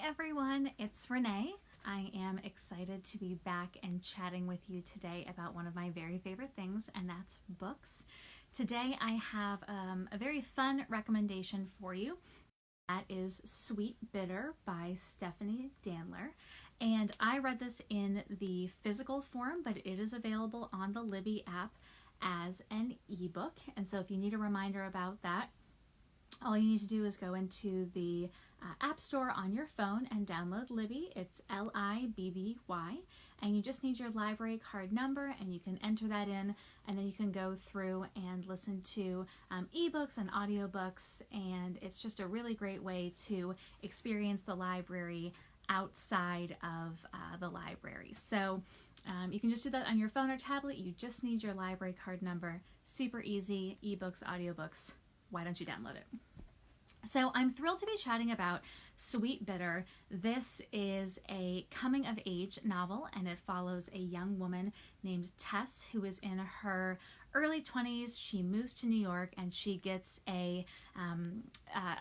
everyone, it's Renee. I am excited to be back and chatting with you today about one of my very favorite things, and that's books. Today I have a very fun recommendation for you. That is Sweetbitter by Stephanie Danler. And I read this in the physical form, but it is available on the Libby app as an ebook. And so if you need a reminder about that, all you need to do is go into the App Store on your phone and download Libby. It's Libby, and you just need your library card number, and you can enter that in, and then you can go through and listen to ebooks and audiobooks, and it's just a really great way to experience the library outside of the library. So you can just do that on your phone or tablet. You just need your library card number. Super easy. Ebooks, audiobooks. Why don't you download it? So I'm thrilled to be chatting about Sweetbitter. This is a coming-of-age novel, and it follows a young woman named Tess who is in her early 20s. She moves to New York, and she gets a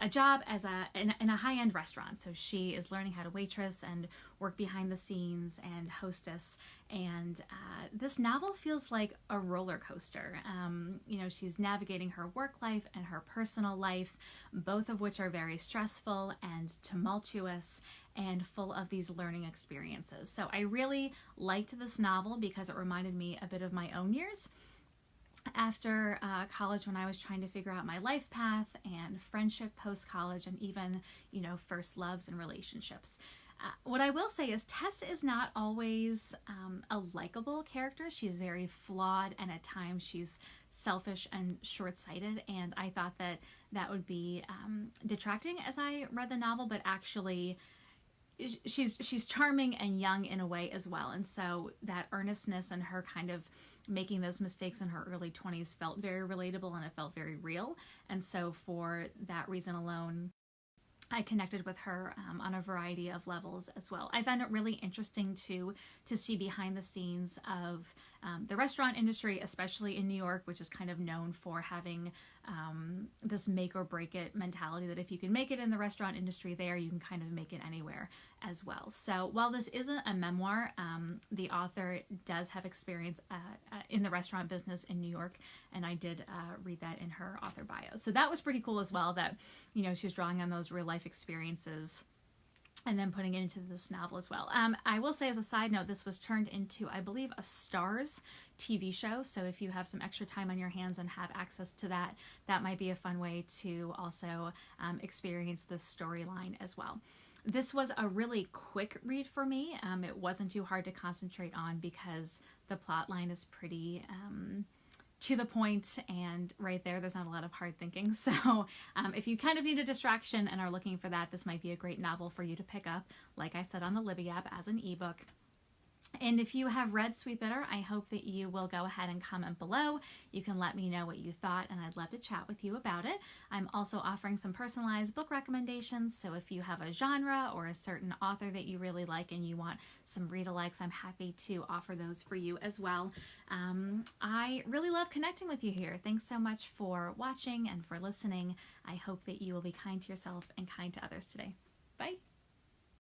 job as in a high-end restaurant. So she is learning how to waitress and work behind the scenes and hostess. And this novel feels like a roller coaster. She's navigating her work life and her personal life, both of which are very stressful and tumultuous and full of these learning experiences. So I really liked this novel because it reminded me a bit of my own years after college, when I was trying to figure out my life path and friendship post-college, and even, first loves and relationships. What I will say is Tess is not always a likable character. She's very flawed, and at times she's selfish and short-sighted, and I thought that would be detracting as I read the novel, but actually she's charming and young in a way as well. And so that earnestness and her kind of making those mistakes in her early 20s felt very relatable, and it felt very real. And so for that reason alone, I connected with her on a variety of levels as well. I found it really interesting to see behind the scenes of the restaurant industry, especially in New York, which is kind of known for having this make or break it mentality, that if you can make it in the restaurant industry there, you can kind of make it anywhere as well. So while this isn't a memoir, the author does have experience in the restaurant business in New York, and I did read that in her author bio. So that was pretty cool as well, that she was drawing on those real life experiences and then putting it into this novel as well. I will say, as a side note, this was turned into, I believe, a Starz TV show. So if you have some extra time on your hands and have access to that, that might be a fun way to also experience this storyline as well. This was a really quick read for me. It wasn't too hard to concentrate on because the plot line is pretty to the point, and right there's not a lot of hard thinking. So if you kind of need a distraction and are looking for that, this might be a great novel for you to pick up, like I said, on the Libby app as an ebook. And if you have read Sweetbitter, I hope that you will go ahead and comment below. You can let me know what you thought, and I'd love to chat with you about it. I'm also offering some personalized book recommendations, so if you have a genre or a certain author that you really like and you want some read-alikes, I'm happy to offer those for you as well. I really love connecting with you here. Thanks so much for watching and for listening. I hope that you will be kind to yourself and kind to others today.